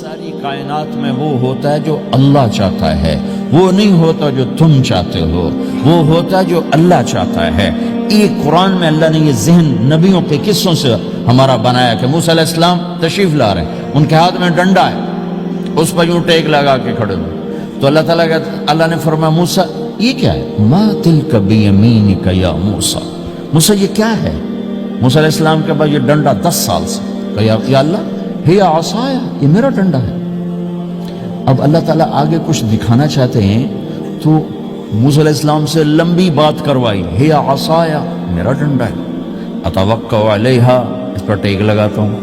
ساری کائنات میں وہ ہوتا ہے جو اللہ چاہتا ہے، وہ نہیں ہوتا جو تم چاہتے ہو، وہ ہوتا ہے جو اللہ چاہتا ہے۔ ایک قرآن میں اللہ نے یہ ذہن نبیوں کے قصوں سے ہمارا بنایا کہ موسیٰ علیہ السلام تشریف لا رہے ہیں، ان کے ہاتھ میں ڈنڈا ہے، اس پر یوں ٹیک لگا کے کھڑے ہوئے، تو اللہ نے فرمایا موسیٰ یہ کیا ہے؟ ما تلک بیمینک یا موسیٰ، موسیٰ یہ کیا ہے؟ موسیٰ علیہ السلام کے بعد یہ ڈنڈا 10 سال سے، کہ یا اللہ ہی عصایا، یہ میرا ڈنڈا ہے۔ اب اللہ تعالیٰ آگے کچھ دکھانا چاہتے ہیں تو موسیٰ علیہ السلام سے لمبی بات کروائی، ہی عصایا، میرا ڈنڈا ہے، اتوکل علیہا، اس پر ٹیک لگاتا ہوں،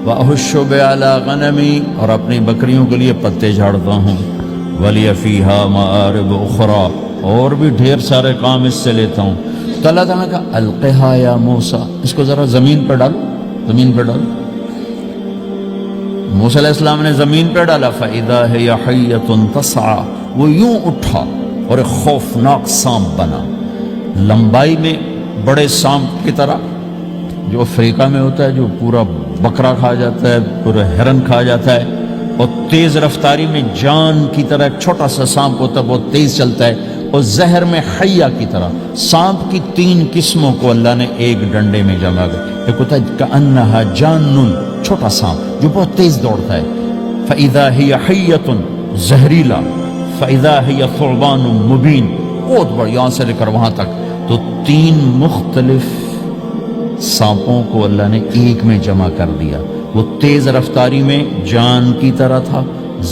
وَأَحُشُّ بِعَلَىٰ غَنَمِي، اور اپنی بکریوں کے لیے پتے جھاڑتا ہوں، وَلِيَ فِيهَا مَآرِبُ أُخْرَىٰ، اور بھی ڈھیر سارے کام اس سے لیتا ہوں۔ تو اللہ تعالیٰ کا القھا یا موسیٰ، اس کو ذرا زمین پہ ڈالو، زمین پہ ڈالو۔ موسیٰ علیہ السلام نے زمین پہ ڈالا، فَإِذَا هِيَ حَيَّةٌ تَسْعَىٰ، وہ یوں اٹھا اور ایک خوفناک سانپ بنا، لمبائی میں بڑے سانپ کی طرح جو افریقہ میں ہوتا ہے، جو پورا بکرا کھا جاتا ہے، پورا ہرن کھا جاتا ہے، اور تیز رفتاری میں جان کی طرح ایک چھوٹا سا سانپ ہوتا ہے، بہت تیز چلتا ہے، اور زہر میں حیہ کی طرح۔ سانپ کی 3 قسموں کو اللہ نے ایک ڈنڈے میں جمع کر، ایک ہوتا ہے کأنہا جان، چھوٹا سانپ جو بہت تیز دوڑتا ہے، فَإِذَا هِيَ حَيَّةٌ زہریلا، فَإِذَا هِيَ ثُعْبَانٌ مُبِينٌ، بہت بڑا، یہاں سے لے کر وہاں تک۔ تو 3 مختلف سانپوں کو اللہ نے ایک میں جمع کر دیا، وہ تیز رفتاری میں جان کی طرح تھا،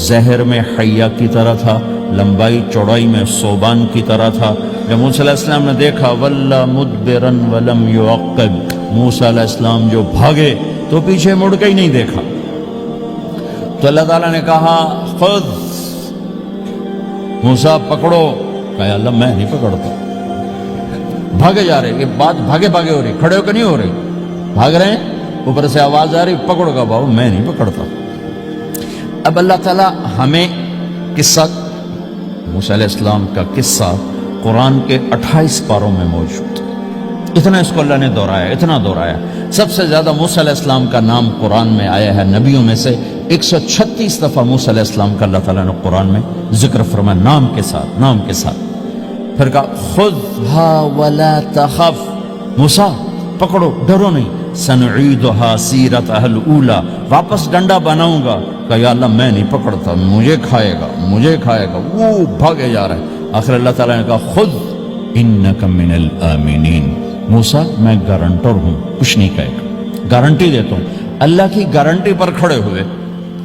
زہر میں حیہ کی طرح تھا، لمبائی چوڑائی میں ثعبان کی طرح تھا۔ جب موسیٰ علیہ السلام نے دیکھا وَلَّا مُدْبِرًا وَلَمْ يُعَقِّبْ، موسیٰ علیہ السلام جو بھاگے تو پیچھے مڑ کے ہی نہیں دیکھا، تو اللہ تعالیٰ نے کہا خذ موسیٰ، پکڑو، کہا اللہ میں نہیں پکڑتا، بھاگے جا رہے، یہ بات بھاگے بھاگے ہو رہی، کھڑے ہو کے نہیں ہو رہی، بھاگ رہے ہیں، اوپر سے آواز آ رہی پکڑو گا، بابا میں نہیں پکڑتا۔ اب اللہ تعالیٰ ہمیں قصہ موسیٰ علیہ السلام کا قصہ قرآن کے 28 پاروں میں موجود، اتنا اس کو اللہ نے دہرایا، اتنا دہرایا۔ سب سے زیادہ موسیٰ علیہ السلام کا نام قرآن میں آیا ہے نبیوں میں سے، 136 دفعہ موسیٰ علیہ السلام کا اللہ تعالیٰ نے قرآن میں ذکر فرمایا، نام کے ساتھ، نام کے ساتھ۔ پھر کہا خذها ولا تخف، موسیٰ پکڑو، ڈرو نہیں، سنعیدها سیرتها الاولی، واپس ڈنڈا بناؤں گا، کہ یا اللہ میں نہیں پکڑتا، مجھے کھائے گا، مجھے کھائے گا، وہ بھاگے جا رہا ہے۔ آخر اللہ تعالیٰ نے کہا خذ انک من الآمنین، موسیٰ میں گارنٹر ہوں، کچھ نہیں کہے گا، گارنٹی دیتا ہوں۔ اللہ کی گارنٹی پر کھڑے ہوئے،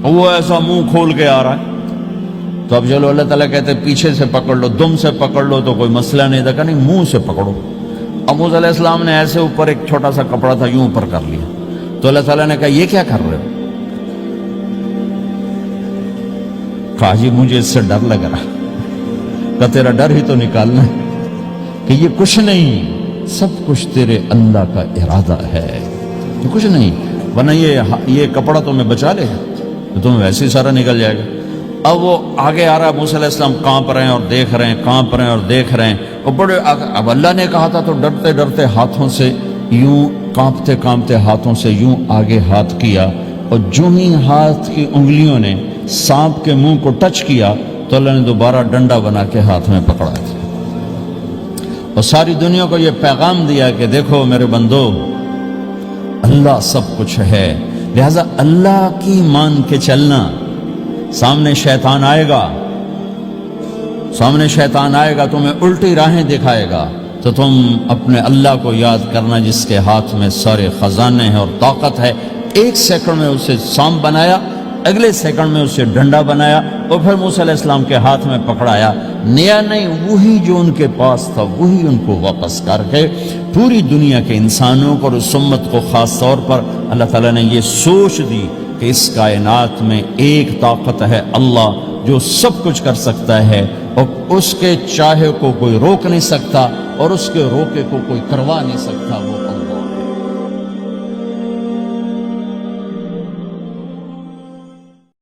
وہ ایسا منہ کھول کے آ رہا ہے، تو اب چلو اللہ تعالیٰ کہتے ہیں پیچھے سے پکڑ لو، دم سے پکڑ لو تو کوئی مسئلہ نہیں تھا، کہ نہیں منہ سے پکڑو۔ اب موسیٰ علیہ السلام نے ایسے اوپر ایک چھوٹا سا کپڑا تھا یوں اوپر کر لیا، تو اللہ تعالیٰ نے کہا یہ کیا کر رہے ہو؟ کہا جی مجھے اس سے ڈر لگ رہا، کہ تیرا ڈر ہی تو نکالنا ہے، کہ یہ کچھ نہیں، سب کچھ تیرے اللہ کا ارادہ ہے، یہ کچھ نہیں، ورنہ یہ کپڑا تمہیں بچا لے گا، تو تمہیں ویسے ہی سارا نکل جائے گا۔ اب وہ آگے آ رہا ہے، موسیٰ علیہ السلام کانپ رہے ہیں اور دیکھ رہے ہیں، کانپ رہے ہیں اور دیکھ رہے ہیں، اور بڑے اب اللہ نے کہا تھا تو ڈرتے ڈرتے ہاتھوں سے یوں، کانپتے کانپتے ہاتھوں سے یوں آگے ہاتھ کیا، اور جو ہی ہاتھ کی انگلیوں نے سانپ کے منہ کو ٹچ کیا تو اللہ نے دوبارہ ڈنڈا بنا کے ہاتھ میں پکڑا تھا، اور ساری دنیا کو یہ پیغام دیا کہ دیکھو میرے بندو، اللہ سب کچھ ہے، لہذا اللہ کی مان کے چلنا۔ سامنے شیطان آئے گا، سامنے شیطان آئے گا، تمہیں الٹی راہیں دکھائے گا، تو تم اپنے اللہ کو یاد کرنا جس کے ہاتھ میں سارے خزانے ہیں اور طاقت ہے۔ 1 سیکنڈ میں اسے سانپ بنایا، اگلے سیکنڈ میں اسے ڈنڈا بنایا، اور پھر موسیٰ علیہ السلام کے ہاتھ میں پکڑایا، نیا نہیں، وہی جو ان کے پاس تھا وہی ان کو واپس کر کے پوری دنیا کے انسانوں کو اور اس امت کو خاص طور پر اللہ تعالیٰ نے یہ سوچ دی کہ اس کائنات میں ایک طاقت ہے اللہ جو سب کچھ کر سکتا ہے، اور اس کے چاہے کو کوئی روک نہیں سکتا اور اس کے روکے کو کوئی کروا نہیں سکتا، وہ